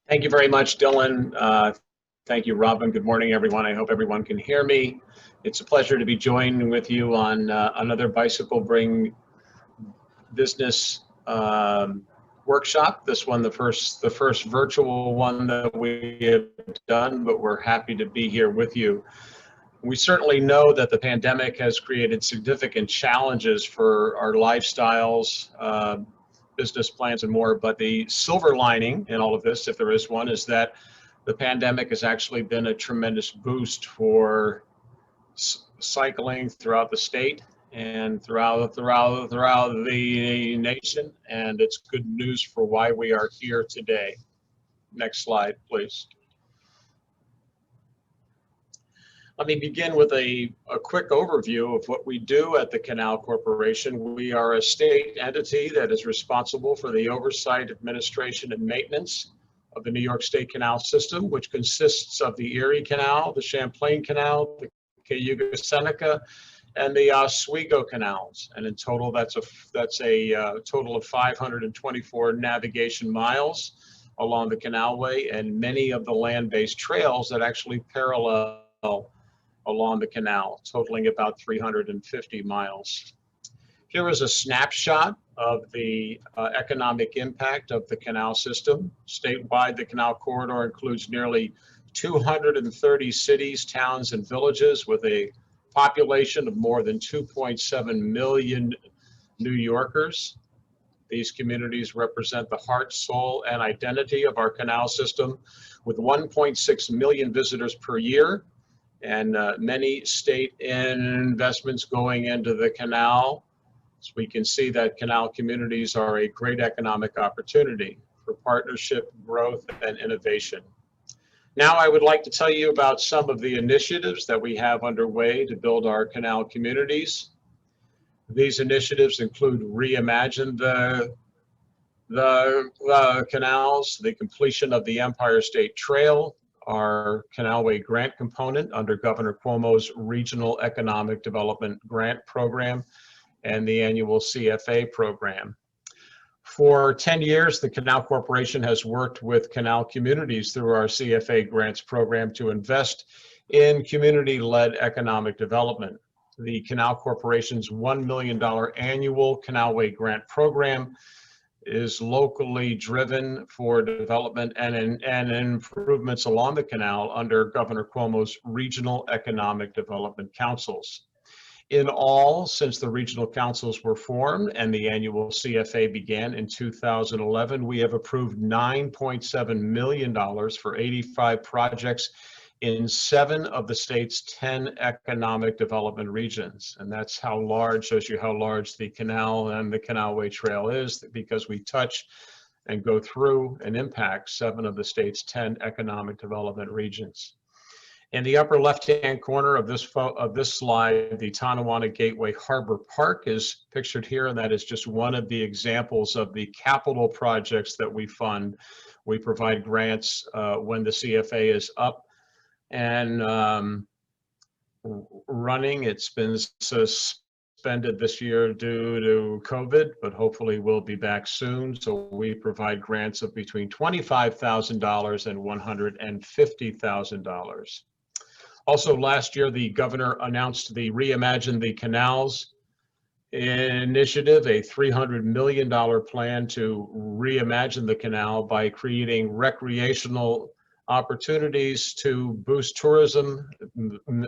Thank you very much, Dylan. Thank you, Robin. Good morning, everyone. I hope everyone can hear me. It's a pleasure to be joining with you on another Bicycle Bring business workshop. This one, the first virtual one that we have done, but we're happy to be here with you. We certainly know that the pandemic has created significant challenges for our lifestyles, business plans and more, but the silver lining in all of this, if there is one, is that the pandemic has actually been a tremendous boost for cycling throughout the state and throughout the nation, and it's good news for why we are here today. Next slide, please. Let me begin with a quick overview of what we do at the Canal Corporation. We are a state entity that is responsible for the oversight, administration, and maintenance of the New York State Canal System, which consists of the Erie Canal, the Champlain Canal, the Cayuga-Seneca, and the Oswego Canals. And in total, that's a total of 524 navigation miles along the canalway and many of the land-based trails that actually parallel along the canal, totaling about 350 miles. Here is a snapshot of the economic impact of the canal system. Statewide, the canal corridor includes nearly 230 cities, towns, and villages with a population of more than 2.7 million New Yorkers. These communities represent the heart, soul, and identity of our canal system, with 1.6 million visitors per year, and many state investments going into the canal. So we can see that canal communities are a great economic opportunity for partnership, growth, and innovation. Now I would like to tell you about some of the initiatives that we have underway to build our canal communities. These initiatives include Reimagine the canals, the completion of the Empire State Trail, our Canalway grant component under Governor Cuomo's Regional Economic Development Grant Program, and the annual CFA program. For 10 years, the Canal Corporation has worked with canal communities through our CFA grants program to invest in community-led economic development. The Canal Corporation's $1 million annual Canalway grant program is locally driven for development and improvements along the canal under Governor Cuomo's Regional Economic Development Councils. In all, since the regional councils were formed and the annual CFA began in 2011, we have approved $9.7 million for 85 projects in 7 of the state's 10 economic development regions. And that's how large, shows you how large the canal and the Canalway Trail is, because we touch and go through and impact 7 of the state's 10 economic development regions. In the upper left-hand corner of this slide, the Tonawanda Gateway Harbor Park is pictured here, and that is just one of the examples of the capital projects that we fund. We provide grants when the CFA is up and running. It's been suspended this year due to COVID, but hopefully we'll be back soon. So we provide grants of between $25,000 and $150,000. Also last year, the governor announced the Reimagine the Canals initiative, a $300 million plan to reimagine the canal by creating recreational opportunities to boost tourism,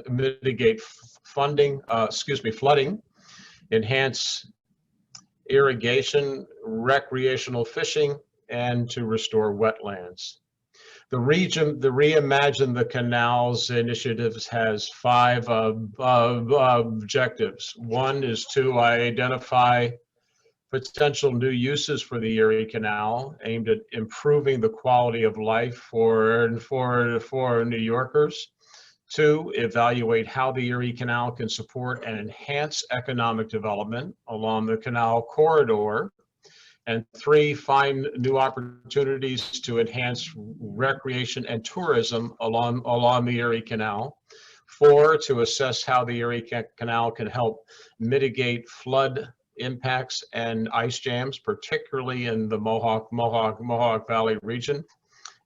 mitigate flooding, enhance irrigation, recreational fishing, and to restore wetlands. The Reimagine the Canals initiatives has 5 objectives. One is to identify potential new uses for the Erie Canal aimed at improving the quality of life for New Yorkers. 2, evaluate how the Erie Canal can support and enhance economic development along the canal corridor. And 3, find new opportunities to enhance recreation and tourism along the Erie Canal. 4, to assess how the Erie Canal can help mitigate flood impacts and ice jams, particularly in the Mohawk Valley region.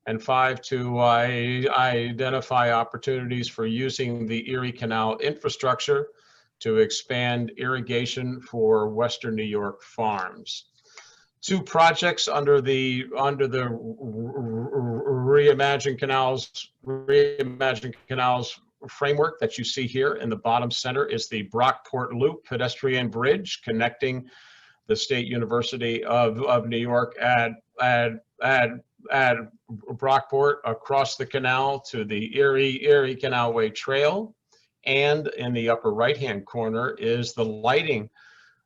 And 5, to identify opportunities for using the Erie Canal infrastructure to expand irrigation for Western New York farms. 2 projects under the Reimagine Canals framework that you see here in the bottom center is the Brockport Loop pedestrian bridge connecting the State University of New York at Brockport across the canal to the Erie Canalway Trail. And in the upper right-hand corner is the lighting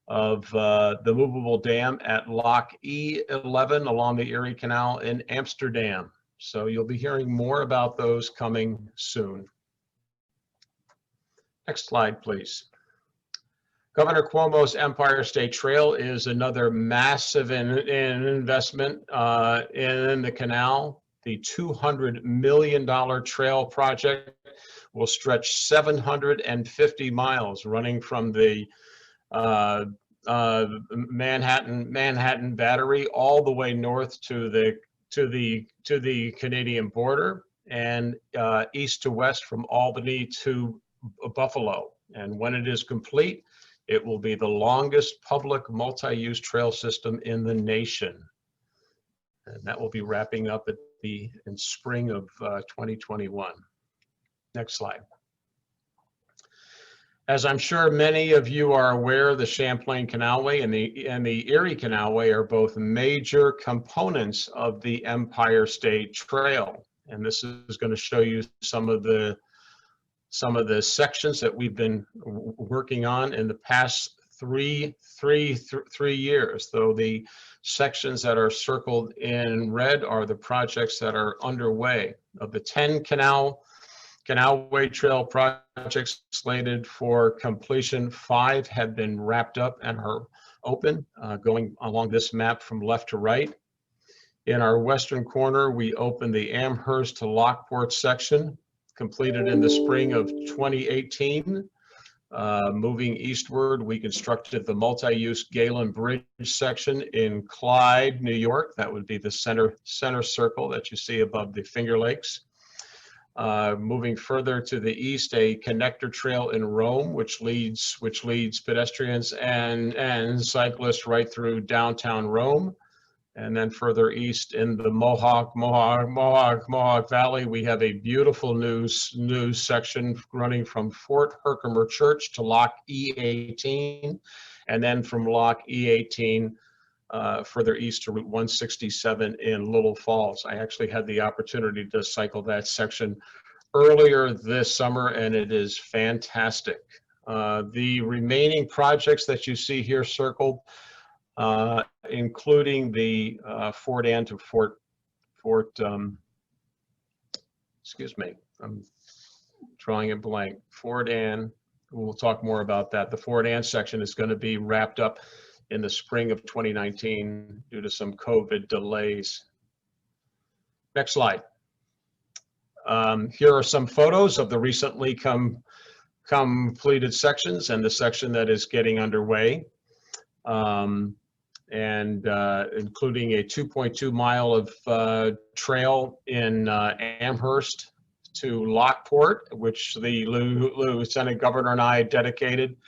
of the movable dam at Lock E11 along the Erie Canal in Amsterdam. So you'll be hearing more about those coming soon. Next slide, please. Governor Cuomo's Empire State Trail is another massive investment in the canal. The $200 million trail project will stretch 750 miles running from the Manhattan Battery all the way north to the Canadian border, and east to west from Albany to Buffalo. And when it is complete, it will be the longest public multi-use trail system in the nation. And that will be wrapping up in spring of 2021. Next slide. As I'm sure many of you are aware, the Champlain Canalway and the Erie Canalway are both major components of the Empire State Trail. And this is going to show you some of the sections that we've been working on in the past three years. Though the sections that are circled in red are the projects that are underway. Of the 10 Canalway Trail projects slated for completion, 5 have been wrapped up and are open, going along this map from left to right. In our western corner, we opened the Amherst to Lockport section, completed in the spring of 2018. Moving eastward, we constructed the multi-use Galen Bridge section in Clyde, New York. That would be the center circle that you see above the Finger Lakes. Moving further to the east, a connector trail in Rome, which leads pedestrians and cyclists right through downtown Rome. And then further east in the Mohawk Valley, we have a beautiful new section running from Fort Herkimer Church to Lock E18, and then from Lock E18 further east to Route 167 in Little Falls. I actually had the opportunity to cycle that section earlier this summer, and it is fantastic. The remaining projects that you see here circled, including the Fort Ann to excuse me, I'm drawing a blank. Fort Ann, we'll talk more about that. The Fort Ann section is going to be wrapped up in the spring of 2019 due to some COVID delays. Next slide. Here are some photos of the recently completed sections and the section that is getting underway. Including a 2.2 mile of trail in Amherst to Lockport, which the Lieutenant Governor and I dedicated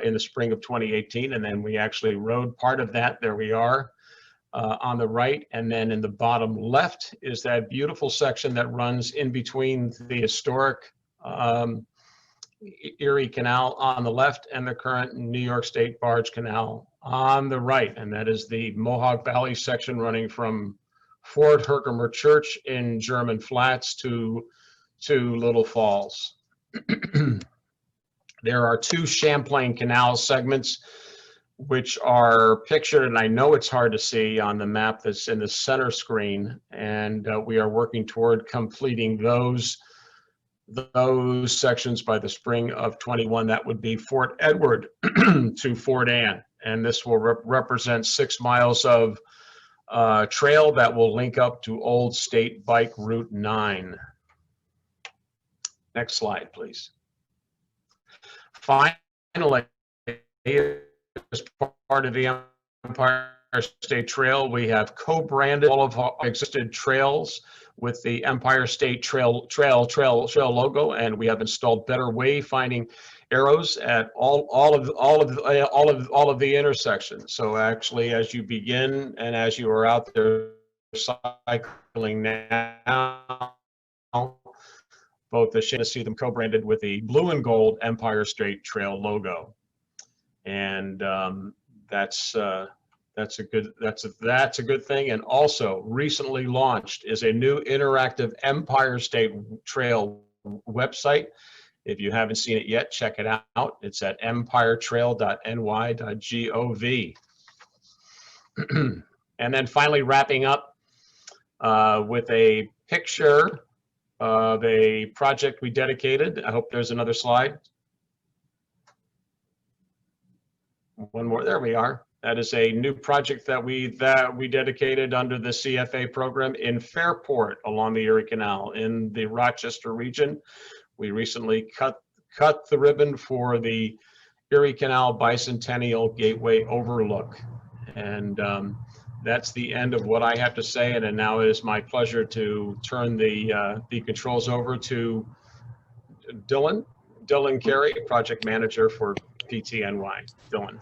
in the spring of 2018. And then we actually rode part of that. There we are on the right. And then in the bottom left is that beautiful section that runs in between the historic Erie Canal on the left and the current New York State Barge Canal on the right. And that is the Mohawk Valley section running from Fort Herkimer Church in German Flats to Little Falls. There are 2 Champlain Canal segments which are pictured, and I know it's hard to see on the map that's in the center screen, and we are working toward completing those sections by the spring of 21. That would be Fort Edward to Fort Ann, and this will represent 6 miles of trail that will link up to Old State Bike Route 9. Next slide, please. Finally, as part of the Empire State Trail. We have co-branded all of our existing trails with the Empire State Trail logo, and we have installed better wayfinding arrows at all of the intersections. So actually, as you begin and as you are out there cycling now, both the shade to see them co-branded with the blue and gold Empire State Trail logo, and that's a good thing. And also recently launched is a new interactive Empire State Trail website. If you haven't seen it yet, check it out. It's at empiretrail.ny.gov. And then finally wrapping up with a picture of a project we dedicated. I hope there's another slide. One more, there we are. That is a new project that we dedicated under the CFA program in Fairport along the Erie Canal in the Rochester region. We recently cut the ribbon for the Erie Canal Bicentennial Gateway Overlook. And that's the end of what I have to say. And now it is my pleasure to turn the controls over to Dylan Carey, project manager for PTNY. Dylan.